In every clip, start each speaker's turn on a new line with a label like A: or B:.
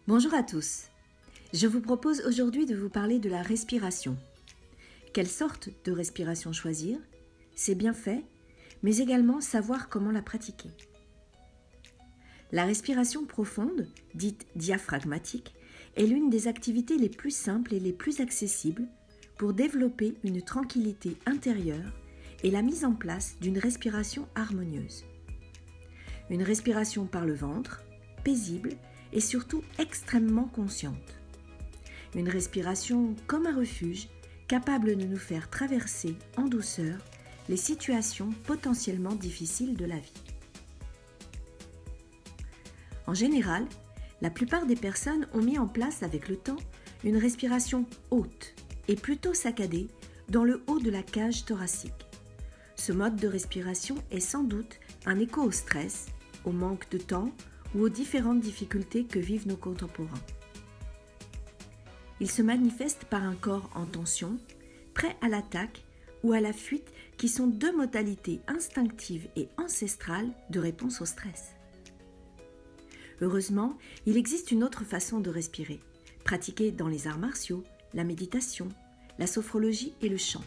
A: Bonjour à tous. Je vous propose aujourd'hui de vous parler de la respiration. Quelle sorte de respiration choisir? C'est bien fait, mais également savoir comment la pratiquer. La respiration profonde, dite diaphragmatique, est l'une des activités les plus simples et les plus accessibles pour développer une tranquillité intérieure et la mise en place d'une respiration harmonieuse. Une respiration par le ventre, paisible et surtout extrêmement consciente. Une respiration comme un refuge, capable de nous faire traverser en douceur les situations potentiellement difficiles de la vie. En général, la plupart des personnes ont mis en place avec le temps une respiration haute et plutôt saccadée dans le haut de la cage thoracique. Ce mode de respiration est sans doute un écho au stress, au manque de temps ou aux différentes difficultés que vivent nos contemporains. Il se manifeste par un corps en tension, prêt à l'attaque ou à la fuite qui sont deux modalités instinctives et ancestrales de réponse au stress. Heureusement, il existe une autre façon de respirer, pratiquée dans les arts martiaux, la méditation, la sophrologie et le chant.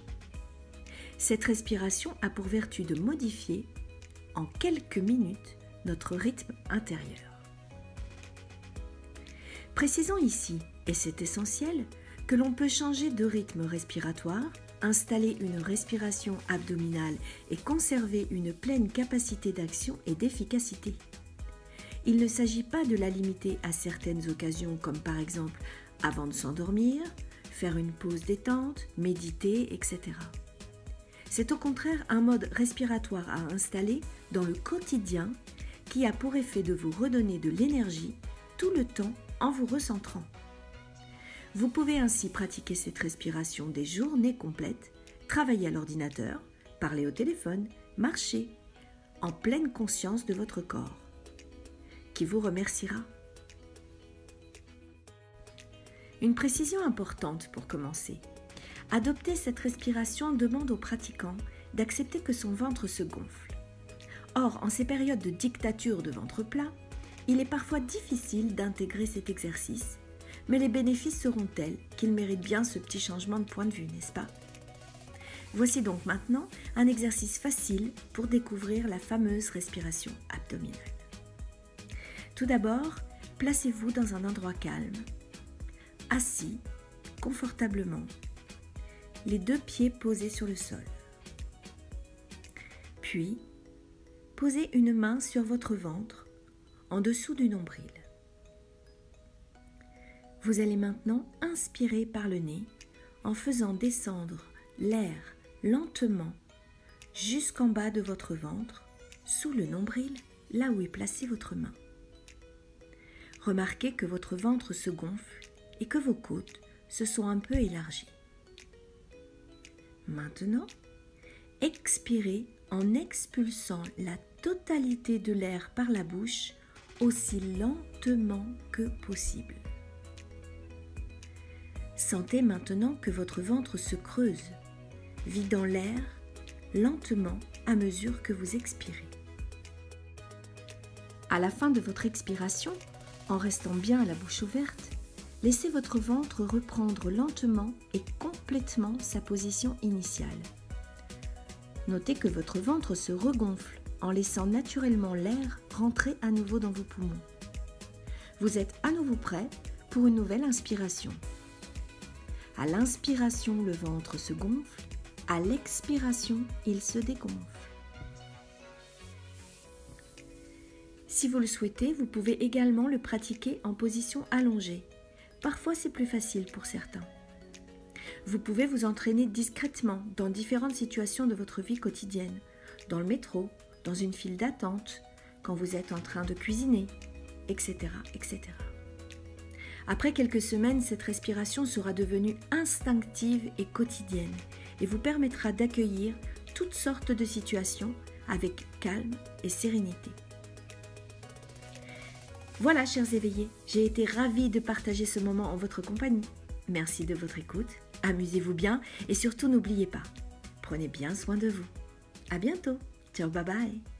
A: Cette respiration a pour vertu de modifier, en quelques minutes, notre rythme intérieur. Précisons ici, et c'est essentiel, que l'on peut changer de rythme respiratoire, installer une respiration abdominale et conserver une pleine capacité d'action et d'efficacité. Il ne s'agit pas de la limiter à certaines occasions comme par exemple avant de s'endormir, faire une pause détente, méditer, etc. C'est au contraire un mode respiratoire à installer dans le quotidien qui a pour effet de vous redonner de l'énergie tout le temps en vous recentrant. Vous pouvez ainsi pratiquer cette respiration des journées complètes, travailler à l'ordinateur, parler au téléphone, marcher, en pleine conscience de votre corps, qui vous remerciera. Une précision importante pour commencer. Adopter cette respiration demande au pratiquant d'accepter que son ventre se gonfle. Or, en ces périodes de dictature de ventre plat, il est parfois difficile d'intégrer cet exercice, mais les bénéfices seront tels qu'il mérite bien ce petit changement de point de vue, n'est-ce pas? Voici donc maintenant un exercice facile pour découvrir la fameuse respiration abdominale. Tout d'abord, placez-vous dans un endroit calme, assis confortablement, les deux pieds posés sur le sol. Puis, posez une main sur votre ventre, en dessous du nombril. Vous allez maintenant inspirer par le nez en faisant descendre l'air lentement jusqu'en bas de votre ventre, sous le nombril, là où est placée votre main. Remarquez que votre ventre se gonfle et que vos côtes se sont un peu élargies. Maintenant, expirez en expulsant la totalité de l'air par la bouche aussi lentement que possible. Sentez maintenant que votre ventre se creuse, vidant l'air lentement à mesure que vous expirez. À la fin de votre expiration, en restant bien à la bouche ouverte, laissez votre ventre reprendre lentement et complètement sa position initiale. Notez que votre ventre se regonfle en laissant naturellement l'air rentrer à nouveau dans vos poumons. Vous êtes à nouveau prêt pour une nouvelle inspiration. À l'inspiration, le ventre se gonfle. À l'expiration, il se dégonfle. Si vous le souhaitez, vous pouvez également le pratiquer en position allongée. Parfois, c'est plus facile pour certains. Vous pouvez vous entraîner discrètement dans différentes situations de votre vie quotidienne, dans le métro, dans une file d'attente, quand vous êtes en train de cuisiner, etc., etc. Après quelques semaines, cette respiration sera devenue instinctive et quotidienne et vous permettra d'accueillir toutes sortes de situations avec calme et sérénité. Voilà, chers éveillés, j'ai été ravie de partager ce moment en votre compagnie. Merci de votre écoute, amusez-vous bien et surtout n'oubliez pas, prenez bien soin de vous. À bientôt, ciao, bye bye.